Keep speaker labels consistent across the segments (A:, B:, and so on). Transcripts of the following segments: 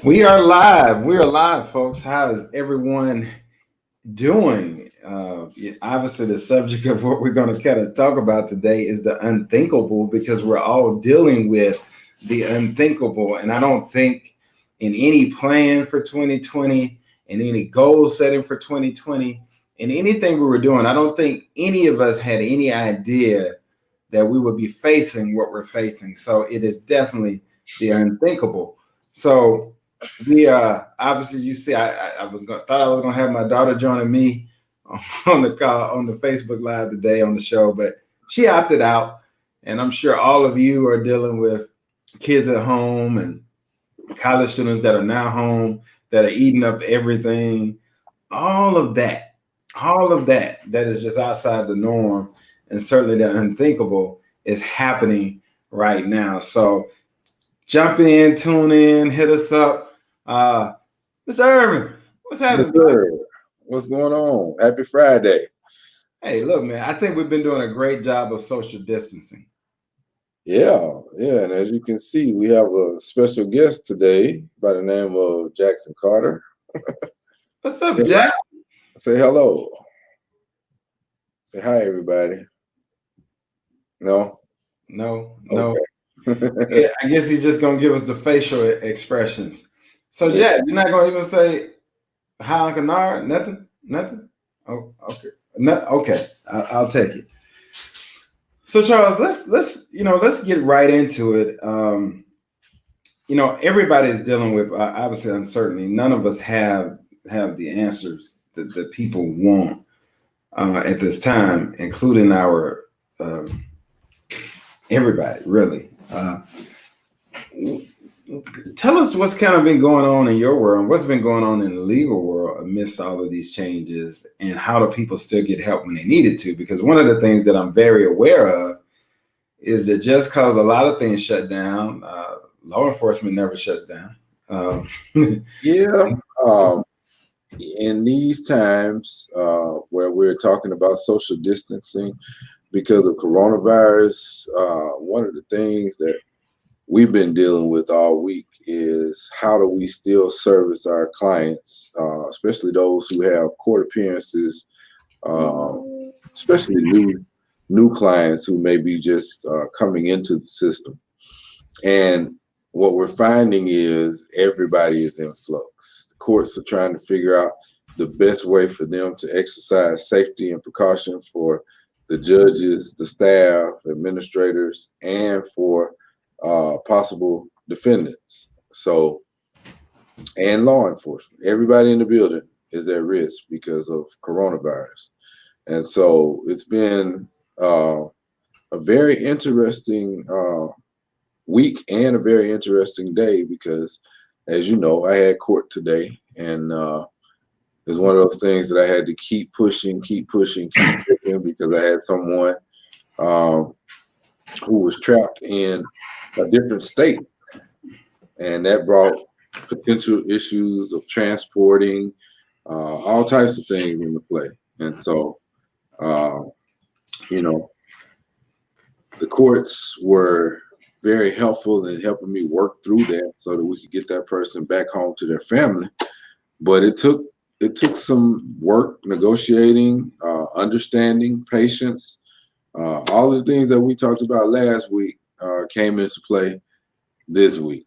A: We are live. We are live, folks. How is everyone doing? Obviously, the subject of what we're going to kind of talk about today is the unthinkable because we're all dealing with the unthinkable. And I don't think in any plan for 2020, in any goal setting for 2020, in anything we were doing, I don't think any of us had any idea that we would be facing what we're facing. So it is definitely the unthinkable. So we obviously you see I was gonna thought I was gonna have my daughter joining me on the call on the Facebook Live today on the show, but she opted out. And I'm sure all of you are dealing with kids at home and college students that are now home that are eating up everything. All of that, that is just outside the norm, and certainly the unthinkable is happening right now. So jump in, tune in, hit us up. Mr. Irvin, what's
B: Yes,
A: happening, bud?
B: sir. What's going on? Happy Friday.
A: Hey, look, man, I think we've been doing a great job of social distancing.
B: Yeah. And as you can see, we have a special guest today by the name of Jackson Carter.
A: What's up,
B: Say
A: Jack?
B: say hello. Say hi, everybody. No?
A: No, no.
B: Okay.
A: Yeah, I guess he's just gonna give us the facial expressions. So,
B: Yeah.
A: Jack, you're not gonna even say hi, Uncle Nard? Nothing? Nothing? Oh, okay. No, okay. I'll take it. So, Charles, let's get right into it. Everybody's dealing with obviously uncertainty. None of us have the answers that people want at this time, including our everybody, really. Tell us what's kind of been going on in your world, what's been going on in the legal world amidst all of these changes, and how do people still get help when they needed to? Because one of the things that I'm very aware of is that just because a lot of things shut down, law enforcement never shuts down.
B: Yeah. Um, in these times where we're talking about social distancing because of coronavirus, one of the things that we've been dealing with all week is how do we still service our clients, especially those who have court appearances, uh, especially new clients who may be just coming into the system. And what we're finding is everybody is in flux. The courts are trying to figure out the best way for them to exercise safety and precaution for the judges, the staff, administrators, and for possible defendants. So, and law enforcement, everybody in the building is at risk because of coronavirus. And so it's been a very interesting week and a very interesting day because, as you know, I had court today, and it's one of those things that I had to keep pushing because I had someone who was trapped in a different state, and that brought potential issues of transporting all types of things into play. And so, uh, you know, the courts were very helpful in helping me work through that so that we could get that person back home to their family. But it took some work, negotiating, understanding, patience. All the things that we talked about last week came into play this week,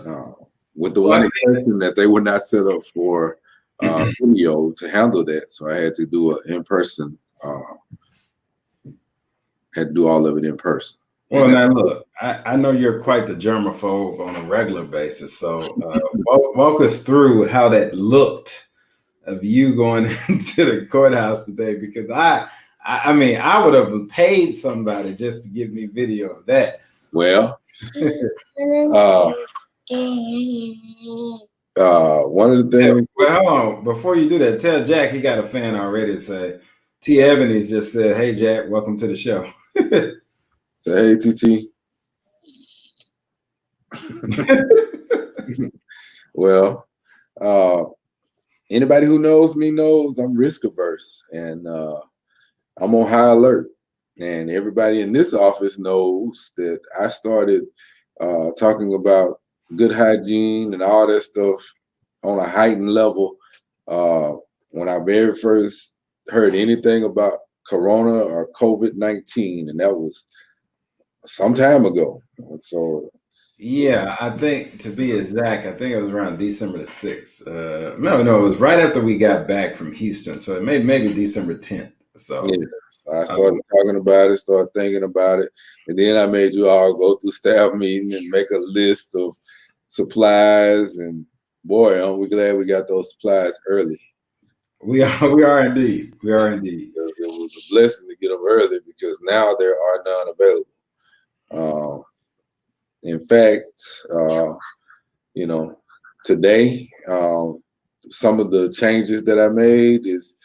B: uh, with the
A: Well,
B: one exception that they were not set up for video to handle that. So I had to do an in-person, had to do all of it in person.
A: well, now look, I know you're quite the germaphobe on a regular basis. So walk us through how that looked of you going into the courthouse today, because I mean, I would have paid somebody just to give me video of that.
B: Well, one of the
A: Yeah,
B: things.
A: well, hold on. Before you do that, tell Jack he got a fan already. Say T. Ebony's just said, "Hey Jack, welcome to the show."
B: Say, hey, TT. Well, anybody who knows me knows I'm risk averse, and I'm on high alert. And everybody in this office knows that I started talking about good hygiene and all that stuff on a heightened level. When I very first heard anything about Corona or COVID-19, and that was some time ago. And so,
A: Yeah, I think to be exact, I think it was around December the 6th. No, it was right after we got back from Houston. So it maybe December 10th. So
B: yeah, I started talking about it, started thinking about it, and then I made you all go through staff meeting and make a list of supplies. And boy, aren't we glad we got those supplies early.
A: we are indeed. We are indeed.
B: It was a blessing to get them early because now there are none available. In fact, today, some of the changes that I made is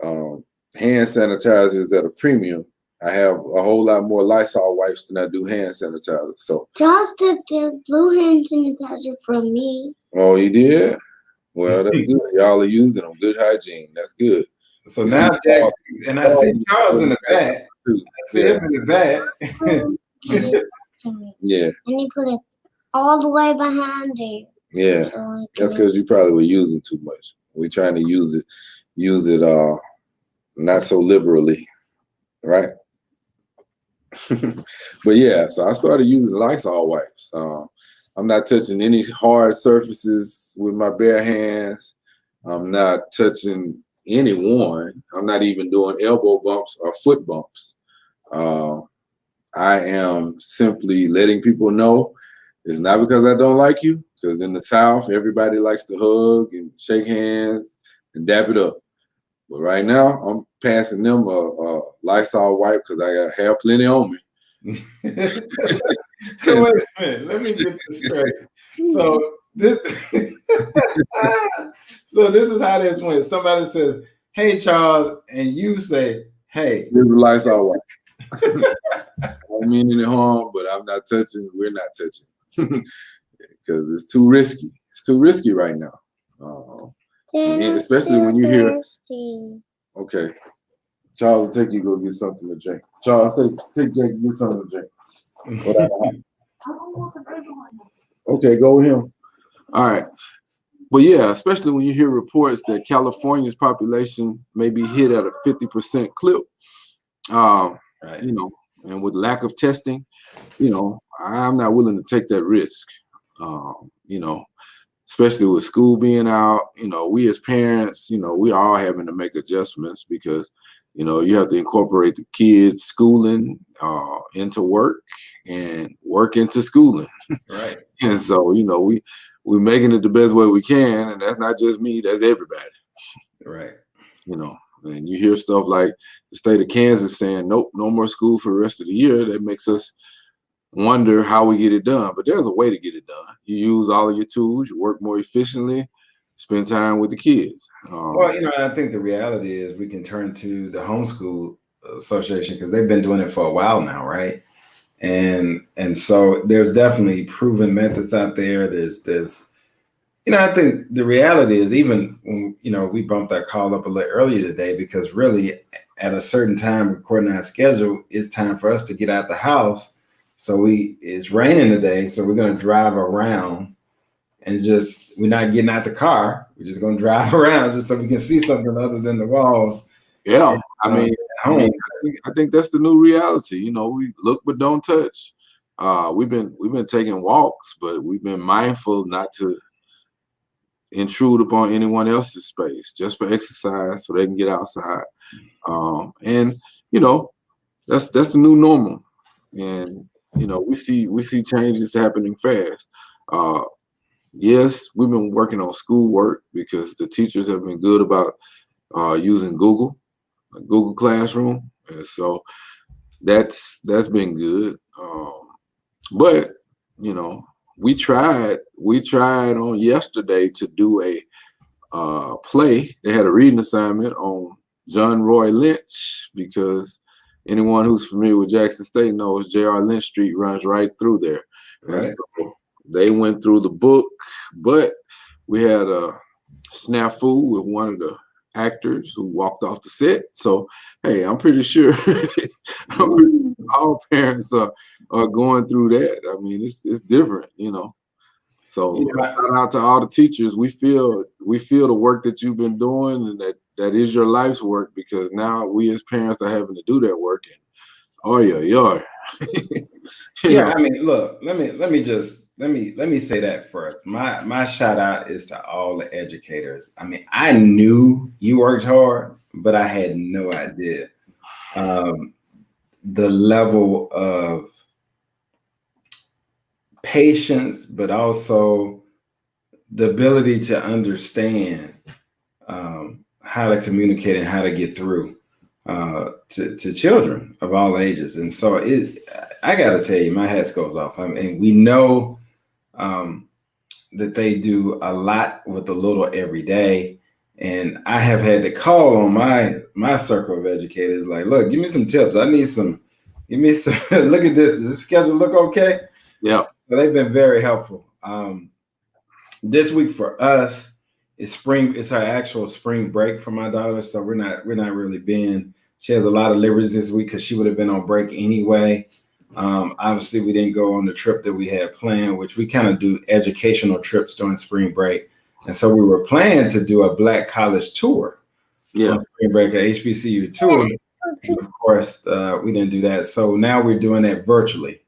B: hand sanitizers at a premium. I have a whole lot more Lysol wipes than I do hand sanitizer. So
C: Just took the blue hand sanitizer from me.
B: oh, you did? Well, that's good. Y'all are using them. Good hygiene. That's good.
A: So now Jack, and I see Charles in the back. I see him in the back.
B: Yeah.
C: And he put it all the way behind there.
B: Yeah.
C: So
B: That's because you probably were using too much. We're trying to use it not so liberally, right? But yeah, so I started using Lysol wipes. I'm not touching any hard surfaces with my bare hands. I'm not touching anyone. I'm not even doing elbow bumps or foot bumps. I am simply letting people know it's not because I don't like you, because in the South, everybody likes to hug and shake hands and dap it up. But right now, I'm passing them a Lysol wipe because I have plenty on me.
A: So wait a minute, let me get this straight. So this, so this is how this went. Somebody says, "Hey, Charles," and you say, "Hey."
B: Here's the Lysol wipe. I don't mean any harm, but I'm not touching. We're not touching because it's too risky. It's too risky right now, especially when you hear. Okay, Charles, will take you go get something to drink. Charles, take Jake to get something to drink. Okay, go with him. All right. But yeah, especially when you hear reports that California's population may be hit at a 50% clip,
A: Right.
B: And with lack of testing, I'm not willing to take that risk. Especially with school being out, we as parents, we all having to make adjustments because, you have to incorporate the kids' schooling into work and work into schooling.
A: Right.
B: And so, we're making it the best way we can. And that's not just me, that's everybody.
A: Right.
B: And you hear stuff like the state of Kansas saying, nope, no more school for the rest of the year. That makes us wonder how we get it done. But there's a way to get it done. You use all of your tools, you work more efficiently, spend time with the kids.
A: Well, I think the reality is we can turn to the homeschool association because they've been doing it for a while now, right? And so there's definitely proven methods out there. There's I think the reality is even when we bumped that call up a little earlier today because really at a certain time according to our schedule, it's time for us to get out the house. So it's raining today, so we're going to drive around and we're not getting out the car. We're just going to drive around just so we can see something other than the walls.
B: Yeah, I think that's the new reality. We look but don't touch. We've been taking walks, but we've been mindful not to intrude upon anyone else's space just for exercise so they can get outside. And that's the new normal. And we see changes happening fast. Yes, we've been working on schoolwork because the teachers have been good about using Google Classroom, and so that's been good. But we tried on yesterday to do a play. They had a reading assignment on John Roy Lynch because anyone who's familiar with Jackson State knows J.R. Lynch Street runs right through there.
A: Right.
B: So they went through the book, but we had a snafu with one of the actors who walked off the set. So, hey, I'm pretty sure all parents are going through that. I mean, it's different, So
A: You know,
B: shout out to all the teachers. We feel the work that you've been doing, and that is your life's work, because now we as parents are having to do that work. And oh yeah.
A: yeah, I mean, look, let me say that first. My shout out is to all the educators. I mean, I knew you worked hard, but I had no idea um, the level of patience, but also the ability to understand how to communicate and how to get through to children of all ages. And so I got to tell you, my hat goes off. I mean, we know um, that they do a lot with a little every day. And I have had to call on my circle of educators, like, look, give me some tips. I need some, give me some, look at this. Does this schedule look okay?
B: Yeah.
A: So they've been very helpful. This week for us is spring. It's our actual spring break for my daughter, so we're not really being. She has a lot of liberties this week because she would have been on break anyway. Obviously, we didn't go on the trip that we had planned, which we kind of do educational trips during spring break, and so we were planning to do a Black college tour.
B: Yeah.
A: On spring break, a HBCU tour. And of course, we didn't do that, so now we're doing that virtually,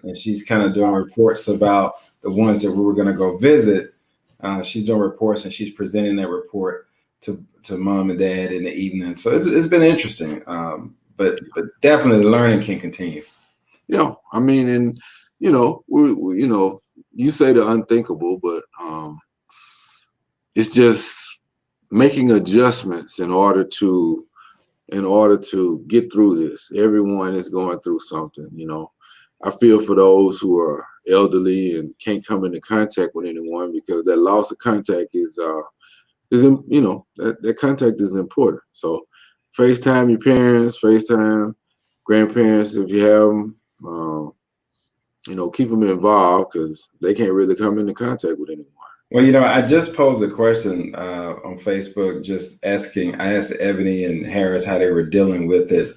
A: and she's kind of doing reports about the ones that we were going to go visit. She's doing reports and she's presenting that report to mom and dad in the evening. So it's been interesting, but definitely the learning can continue.
B: Yeah, I mean, and we you say the unthinkable, but it's just making adjustments in order to get through this. Everyone is going through something. I feel for those who are elderly and can't come into contact with anyone, because that loss of contact is that contact is important. So FaceTime your parents, FaceTime grandparents if you have them. Keep them involved, because they can't really come into contact with anyone.
A: Well, I just posed a question on Facebook, just asking. I asked Ebony and Harris how they were dealing with it.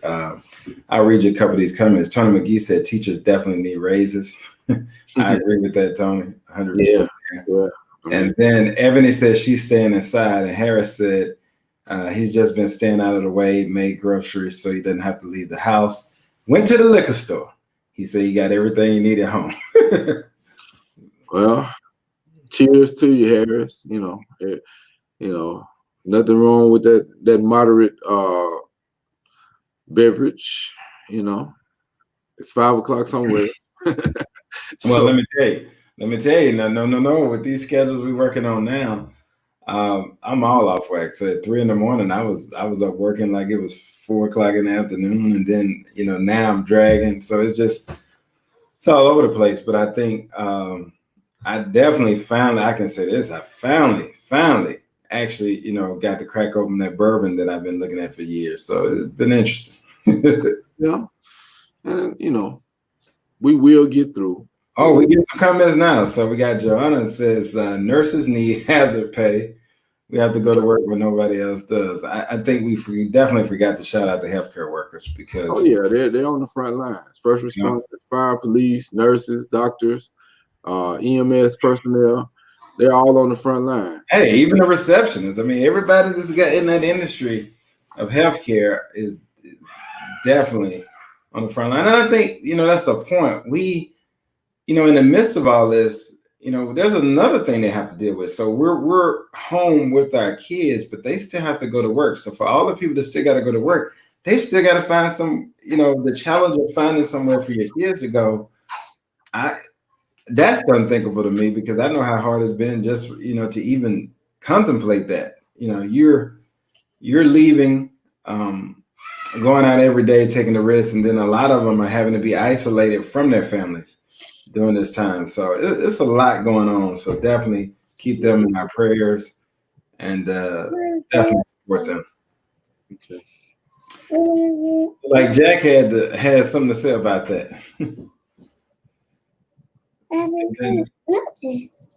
A: I'll read you a couple of these comments. Tony McGee said teachers definitely need raises. I agree with that, Tony, 100%.
B: Yeah.
A: And then Ebony says she's staying inside, and Harris said he's just been staying out of the way, made groceries so he doesn't have to leave the house. Went to the liquor store. He said he got everything he needed home.
B: Well, cheers to you, Harris. Nothing wrong with that moderate beverage. It's 5:00 somewhere.
A: Well, let me tell you, no. With these schedules we're working on now, I'm all off whack. So at 3 a.m, I was up working like it was 4:00 in the afternoon, and then now I'm dragging. So it's all over the place. But I think I definitely finally, I can say this, I finally actually got to crack open that bourbon that I've been looking at for years. So it's been interesting.
B: Yeah, and we will get through.
A: Oh, we get some comments now. So we got Joanna that says nurses need hazard pay. We have to go to work when nobody else does. I think we definitely forgot to shout out the healthcare workers, because
B: they're on the front lines. First responders, fire, police, nurses, doctors, EMS personnel. They're all on the front line.
A: Hey, even the receptionists. I mean, everybody that's got in that industry of healthcare is definitely on the front line. And I think that's a point. We, in the midst of all this, there's another thing they have to deal with. So we're home with our kids, but they still have to go to work. So for all the people that still got to go to work, they've still got to find some, the challenge of finding somewhere for your kids to go. That's unthinkable to me, because I know how hard it's been just, to even contemplate that. You're leaving, going out every day, taking the risk, and then a lot of them are having to be isolated from their families during this time. So it's a lot going on. So definitely keep them in our prayers, and definitely support them.
B: Okay.
A: Like Jack had something to say about that.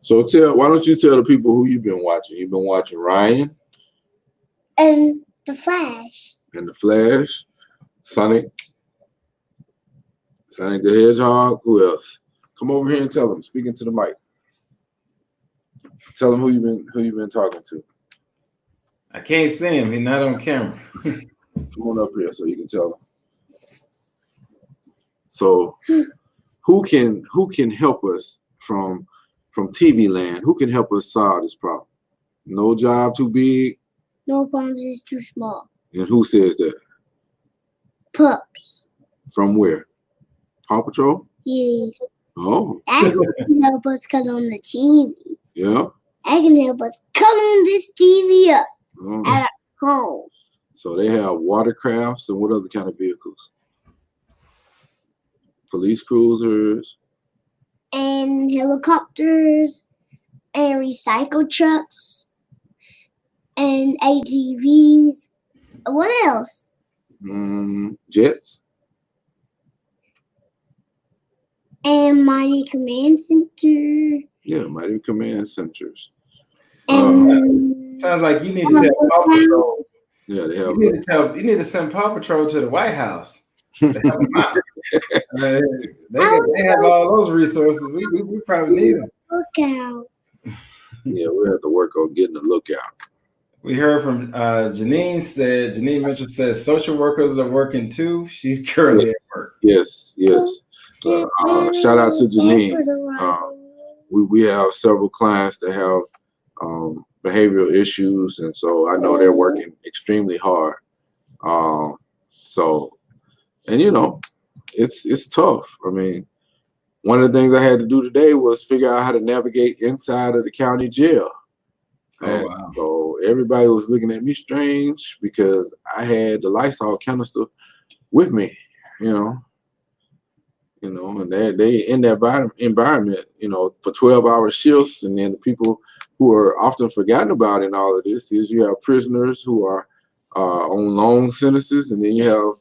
B: So why don't you tell the people who you've been watching? You've been watching Ryan
C: and The Flash.
B: And The Flash, Sonic the Hedgehog. Who else? Come over here and tell them. Speaking to the mic. Tell them who you been talking to.
A: I can't see him. He's not on camera.
B: Come on up here so you can tell them. So who can help us from TV land? Who can help us solve this problem? No job too big.
C: No problems is too small.
B: And who says that?
C: Pups.
B: From where? Paw Patrol?
C: Yes.
B: Oh,
C: That can help us cut on the TV.
B: yeah.
C: That can help us cut on this TV up
B: Oh.
C: at home.
B: So they have watercrafts and what other kind of vehicles? Police cruisers.
C: And helicopters and recycle trucks and ATVs. What else?
B: Jets.
C: And Mighty Command Center.
B: Yeah, mighty command centers.
C: And
A: Sounds like you need to tell Paw Patrol.
B: Yeah, they have.
A: You need to send Paw Patrol to the White House. To help them out. They have all those resources. We probably need them.
C: Lookout.
B: Yeah, we have to work on getting a lookout.
A: We heard from Janine Mitchell says social workers are working too. She's currently at work.
B: Yes. So, shout out to Janine. We have several clients that have behavioral issues, and so I know they're working extremely hard. And you know, it's tough. I mean, one of the things I had to do today was figure out how to navigate inside of the county jail. And
A: wow.
B: so everybody was looking at me strange because I had the Lysol canister with me, and they in that environment, for 12-hour shifts. And then the people who are often forgotten about in all of this is you have prisoners who are on long sentences, and then you have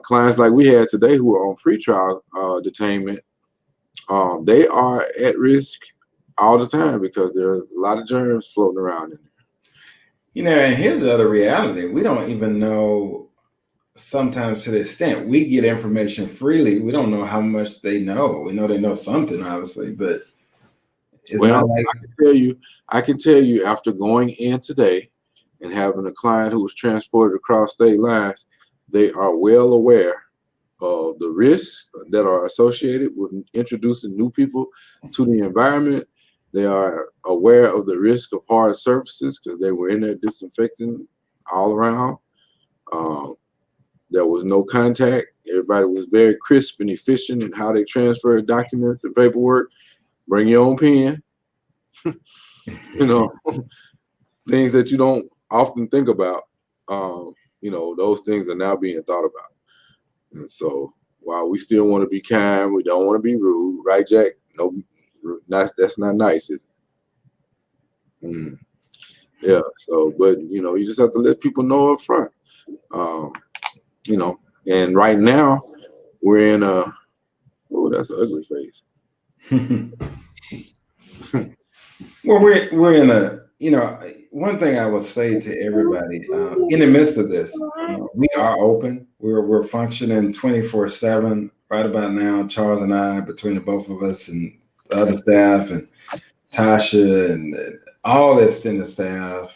B: clients like we had today who are on pretrial detainment. They are at risk all the time because there's a lot of germs floating around in there.
A: And here's the other reality. We don't even know sometimes to the extent we get information freely. We don't know how much they know. We know they know something, obviously, but it's not like
B: I can tell you after going in today and having a client who was transported across state lines, they are well aware of the risks that are associated with introducing new people to the environment. They are aware of the risk of hard surfaces because they were in there disinfecting all around. There was no contact. Everybody was very crisp and efficient in how they transferred documents and paperwork. Bring your own pen. Things that you don't often think about. Those things are now being thought about. And so while we still want to be kind, we don't want to be rude, right, Jack? No, that's not nice, is it? Yeah. So, but you just have to let people know up front. And right now we're in that's an ugly face.
A: Well, we're in a one thing I will say to everybody in the midst of this, we are open. We're functioning 24/7 right about now. Charles and I, between the both of us and the other staff and Tasha and all the extended staff,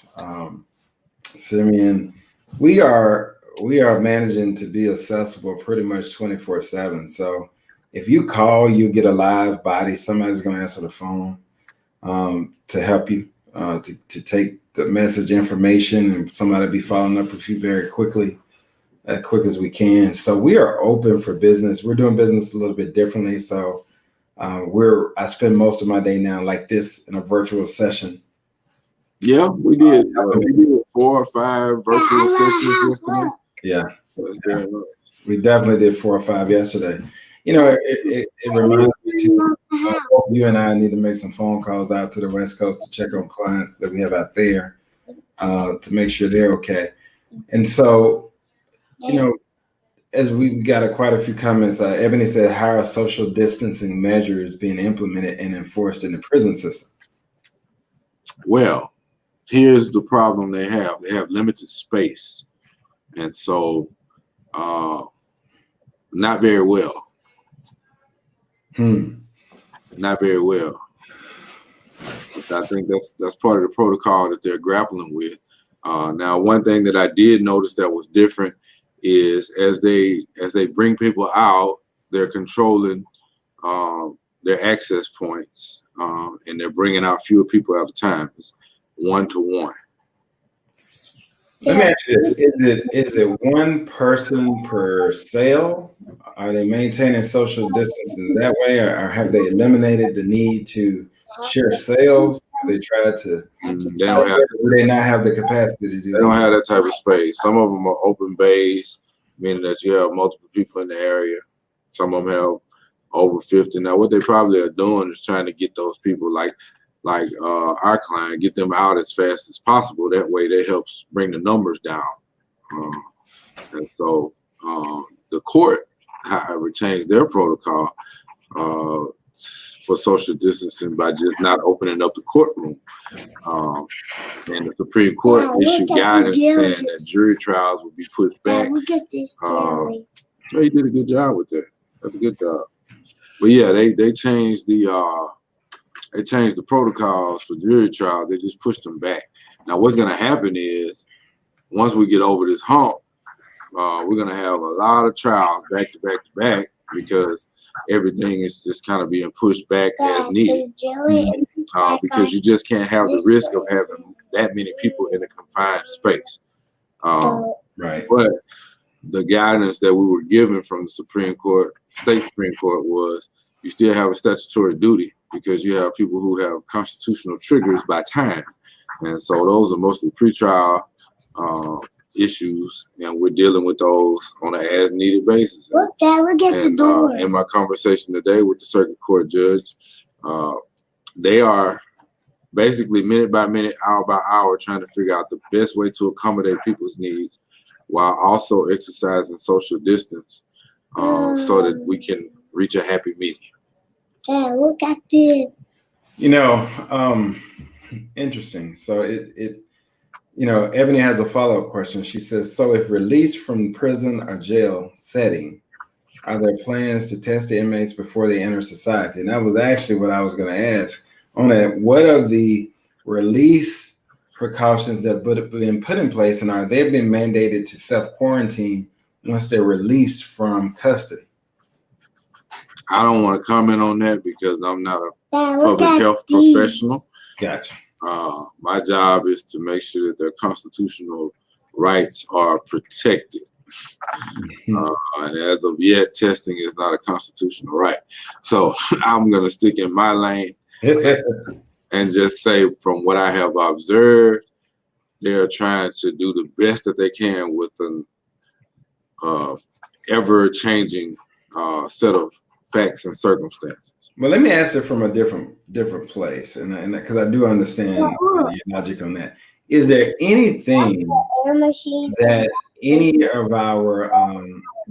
A: Simeon, we are managing to be accessible pretty much 24/7. So if you call, you get a live body. Somebody's going to answer the phone to help you, to take the message information, and somebody be following up with you very quickly, as quick as we can. So we are open for business. We're doing business a little bit differently. So I spend most of my day now like this in a virtual session.
B: Yeah, we did. We did 4 or 5 virtual sessions yesterday.
A: Yeah. We definitely did 4 or 5 yesterday. It reminds me you and I need to make some phone calls out to the West Coast to check on clients that we have out there to make sure they're okay. And so, as we got quite a few comments, Ebony said, how are social distancing measures being implemented and enforced in the prison system?
B: Well, here's the problem they have. They have limited space. And so not very well. Not very well. I think that's part of the protocol that they're grappling with. Now, one thing that I did notice that was different is as they bring people out, they're controlling their access points, and they're bringing out fewer people at a time. It's 1-to-1.
A: Let me ask you this: is it one person per sale? Are they maintaining social distancing that way, or have they eliminated the need to share sales? Have they tried to?
B: They don't have.
A: Do they not have the capacity to do
B: They don't have that type of space. Some of them are open bays, meaning that you have multiple people in the area. Some of them have over 50. Now, what they probably are doing is trying to get those people like our client, get them out as fast as possible. That way, that helps bring the numbers down. And so the court, however, changed their protocol for social distancing by just not opening up the courtroom. And the Supreme Court issued guidance saying that jury trials will be pushed back.
C: Look at this, Jerry.
B: So he did a good job with that. That's a good job. But yeah, they changed the protocols for jury trial. They just pushed them back. Now, what's going to happen is once we get over this hump, we're going to have a lot of trials back to back to back because everything is just kind of being pushed back as needed. Because you just can't have the risk of having that many people in a confined space.
A: Right.
B: But the guidance that we were given from the Supreme Court, state Supreme Court, was you still have a statutory duty because you have people who have constitutional triggers by time. And so those are mostly pretrial issues, and we're dealing with those on an as-needed basis.
C: Look, Dad, look at the door.
B: In my conversation today with the circuit court judge, they are basically minute by minute, hour by hour, trying to figure out the best way to accommodate people's needs while also exercising social distance so that we can reach a happy medium.
C: Dad, look at this.
A: Interesting. So Ebony has a follow-up question. She says, so if released from prison or jail setting, are there plans to test the inmates before they enter society? And that was actually what I was going to ask on that. What are the release precautions that have been put in place, and are they been mandated to self-quarantine once they're released from custody?
B: I don't want to comment on that because I'm not a public health professional.
A: Gotcha.
B: My job is to make sure that their constitutional rights are protected. And as of yet, testing is not a constitutional right. So I'm going to stick in my lane and just say from what I have observed, they're trying to do the best that they can with an ever-changing set of facts and circumstances.
A: Well, let me ask it from a different place, and because I do understand your logic on that. Is there anything that any of our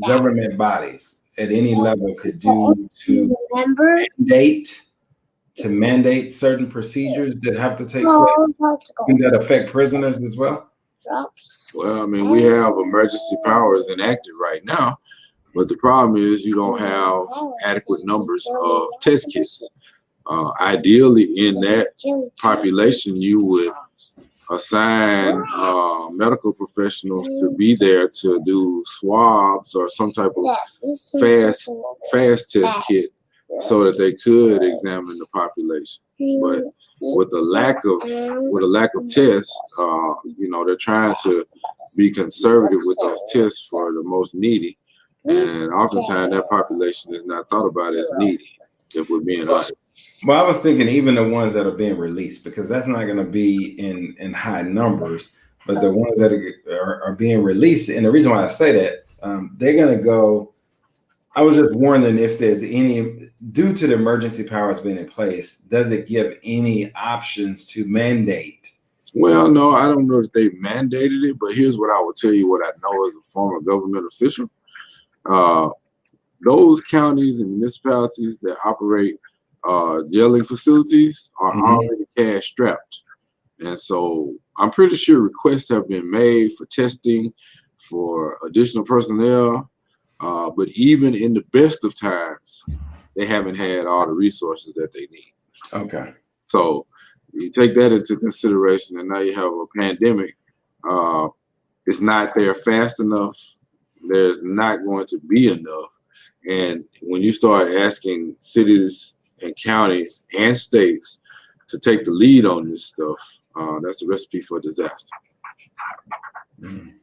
A: government bodies at any level could do to mandate certain procedures that have to take place that affect prisoners as well?
B: Well, I mean, we have emergency powers enacted right now. But the problem is you don't have adequate numbers of test kits. Ideally, in that population, you would assign medical professionals to be there to do swabs or some type of fast test kit so that they could examine the population. But with a lack of tests, they're trying to be conservative with those tests for the most needy. And oftentimes that population is not thought about as needy, if we're being honest.
A: Well, I was thinking even the ones that are being released, because that's not going to be in high numbers, but the ones that are being released. And the reason why I say that, they're going to go, I was just wondering if there's any, due to the emergency powers being in place, does it give any options to mandate?
B: Well, no, I don't know that they mandated it, but here's what I will tell you what I know as a former government official. Those counties and municipalities that operate jailing facilities are already cash strapped. And so I'm pretty sure requests have been made for testing, for additional personnel. But even in the best of times, they haven't had all the resources that they need.
A: Okay.
B: So you take that into consideration, and now you have a pandemic. It's not there fast enough. There's not going to be enough. And when you start asking cities and counties and states to take the lead on this stuff, that's a recipe for disaster.
A: Mm.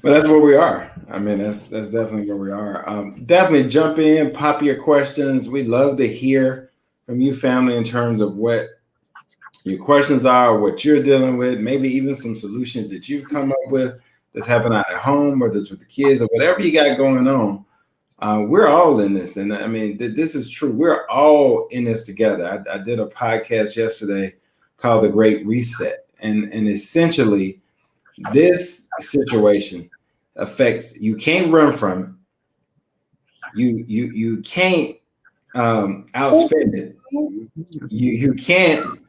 A: But that's where we are. I mean, that's definitely where we are. Definitely jump in, pop your questions. We'd love to hear from you, family, in terms of what your questions are, what you're dealing with, maybe even some solutions that you've come up with that's happening at home, or that's with the kids, or whatever you got going on. We're all in this, and I mean, this is true. We're all in this together. I did a podcast yesterday called "The Great Reset," and essentially, this situation affects. You can't run from it. You can't outspend it. You can't.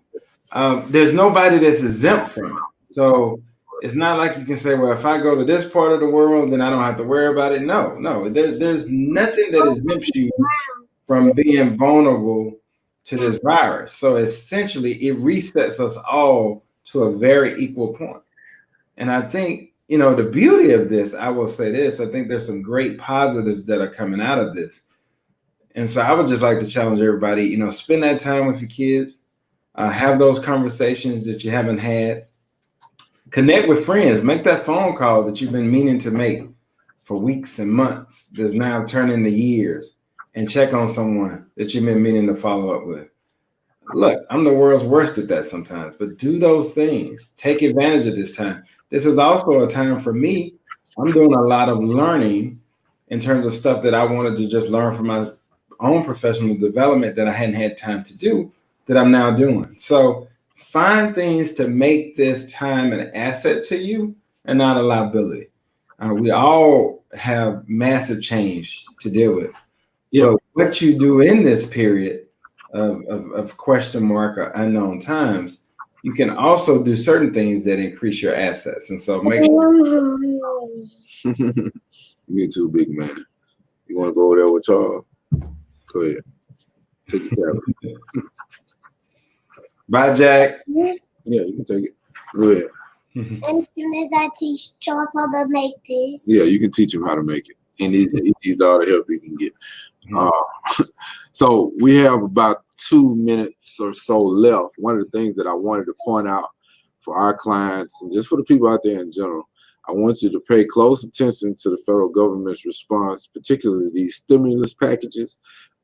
A: There's nobody that's exempt from it. So it's not like you can say, well, if I go to this part of the world, then I don't have to worry about it. No, there's nothing that exempts you from being vulnerable to this virus. So essentially, it resets us all to a very equal point. And I think, the beauty of this, I will say this, I think there's some great positives that are coming out of this. And so I would just like to challenge everybody, spend that time with your kids. Have those conversations that you haven't had. Connect with friends. Make that phone call that you've been meaning to make for weeks and months that's now turning into years, and check on someone that you've been meaning to follow up with. Look, I'm the world's worst at that sometimes, but do those things. Take advantage of this time. This is also a time for me. I'm doing a lot of learning in terms of stuff that I wanted to just learn from my own professional development that I hadn't had time to do, that I'm now doing. So find things to make this time an asset to you and not a liability. We all have massive change to deal with.
B: Yep.
A: So what you do in this period of question mark or unknown times, you can also do certain things that increase your assets. And so make sure.
B: Me too, big man. You want to go over there with Charles? Go ahead. Take your camera.
A: Bye, Jack.
B: Yeah, you can take it. Go ahead.
C: And as soon as I teach Charles how to make this.
B: Yeah, you can teach him how to make it. And he's all the help he can get. So we have about 2 minutes or so left. One of the things that I wanted to point out for our clients and just for the people out there in general, I want you to pay close attention to the federal government's response, particularly these stimulus packages,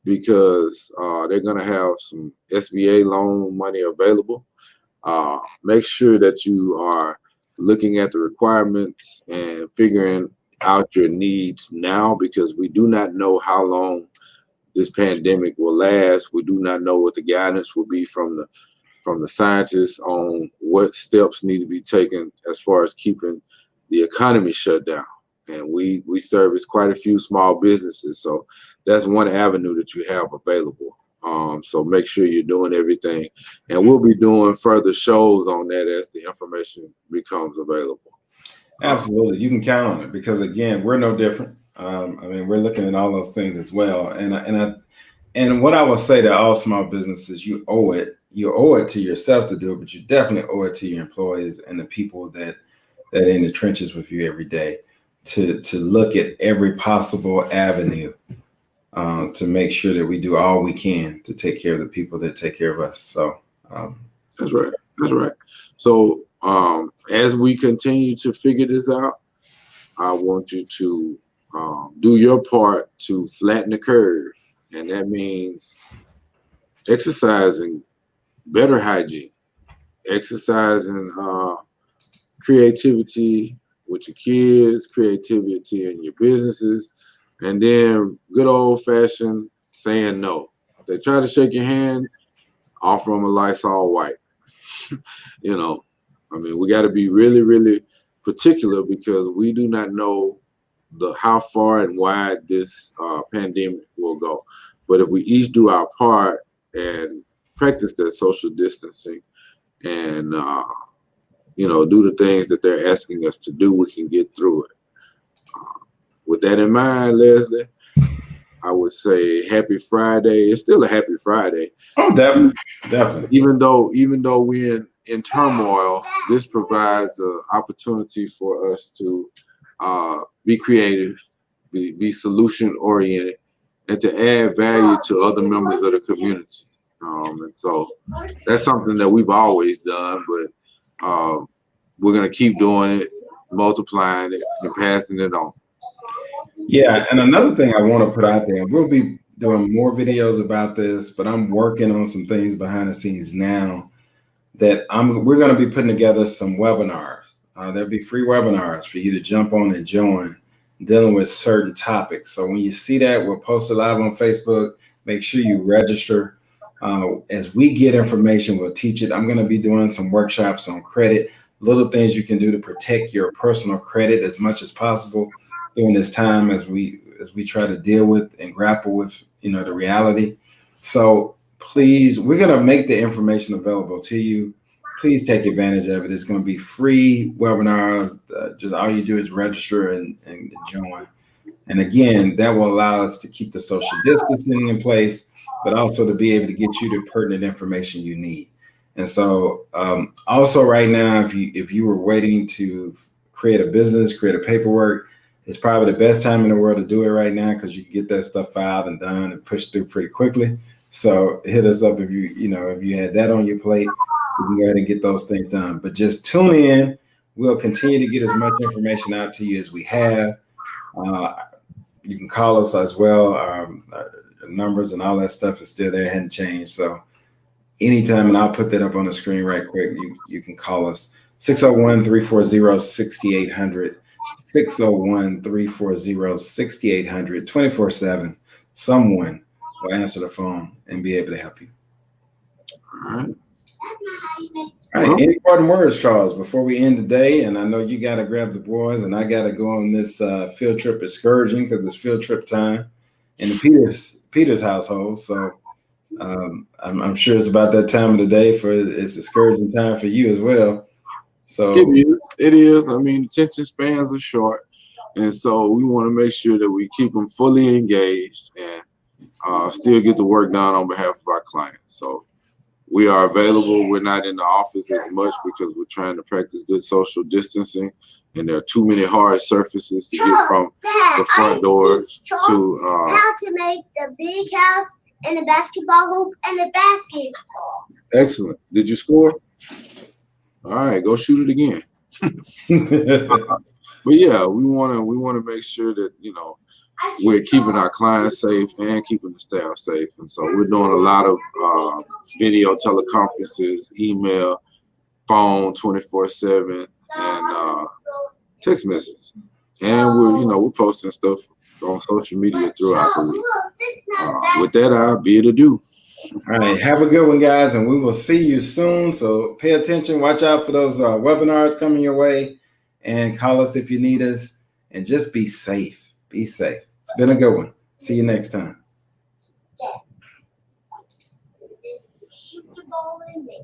B: because they're going to have some SBA loan money available. Make sure that you are looking at the requirements and figuring out your needs now, because we do not know how long this pandemic will last. We do not know what the guidance will be from the scientists on what steps need to be taken as far as keeping the economy shut down. And we service quite a few small businesses, so that's one avenue that you have available. So make sure you're doing everything, and we'll be doing further shows on that as the information becomes available.
A: Absolutely, you can count on it, because again, we're no different. I mean, we're looking at all those things as well. And what I will say to all small businesses, you owe it to yourself to do it, but you definitely owe it to your employees and the people that are in the trenches with you every day, to look at every possible avenue to make sure that we do all we can to take care of the people that take care of us. So
B: that's right. So as we continue to figure this out, I want you to do your part to flatten the curve, and that means exercising better hygiene, exercising creativity with your kids, creativity in your businesses, and then good old-fashioned saying no. If they try to shake your hand, offer them a Lysol wipe. I mean, we got to be really, really particular, because we do not know how far and wide this pandemic will go. But if we each do our part and practice that social distancing and do the things that they're asking us to do, we can get through it. With that in mind, Leslie, I would say happy Friday. It's still a happy Friday.
A: Oh, definitely.
B: Even though we're in turmoil, this provides an opportunity for us to be creative, be solution oriented, and to add value to other members of the community. And so that's something that we've always done, but we're gonna keep doing it, multiplying it, and passing it on.
A: Yeah, and another thing I want to put out there, we'll be doing more videos about this, but I'm working on some things behind the scenes now that we're going to be putting together some webinars. There'll be free webinars for you to jump on and join, dealing with certain topics. So when you see that, we'll post it live on Facebook. Make sure you register. As we get information, we'll teach it. I'm going to be doing some workshops on credit, little things you can do to protect your personal credit as much as possible during this time as we try to deal with and grapple with the reality. So please, we're going to make the information available to you. Please take advantage of it. It's going to be free webinars. Just all you do is register and join. And again, that will allow us to keep the social distancing in place, but also to be able to get you the pertinent information you need. And so also right now, if you were waiting to create a business, create a paperwork, it's probably the best time in the world to do it right now because you can get that stuff filed and done and pushed through pretty quickly. So hit us up if you had that on your plate, you can go ahead and get those things done. But just tune in. We'll continue to get as much information out to you as we have. You can call us as well. Our numbers and all that stuff is still there, hadn't changed. So anytime, and I'll put that up on the screen right quick, you can call us 601-340-6800. 601-340-6800, 24/7. Someone will answer the phone and be able to help you.
B: All right.
A: All right. Any parting words, Charles, before we end the day? And I know you got to grab the boys, and I got to go on this field trip excursion because it's field trip time in the Peters household. So I'm sure it's about that time of the day it's excursion time for you as well. So
B: it is. I mean, attention spans are short, and so we want to make sure that we keep them fully engaged and still get the work done on behalf of our clients. So we are available. We're not in the office as much because we're trying to practice good social distancing, and there are too many hard surfaces to get from the front door to
C: how to make the big house and the basketball hoop and the basketball.
B: Excellent. Did you score? All right, go shoot it again. But yeah, we want to make sure that we're keeping our clients safe and keeping the staff safe, and so we're doing a lot of video teleconferences, email, phone 24/7, and text messages, and we're posting stuff on social media throughout the week. With that, I'll be able to do.
A: All right, have a good one, guys, and we will see you soon. So pay attention, watch out for those webinars coming your way, and call us if you need us, and just be safe. Be safe. It's been a good one. See you next time.
C: Shoot the ball in me.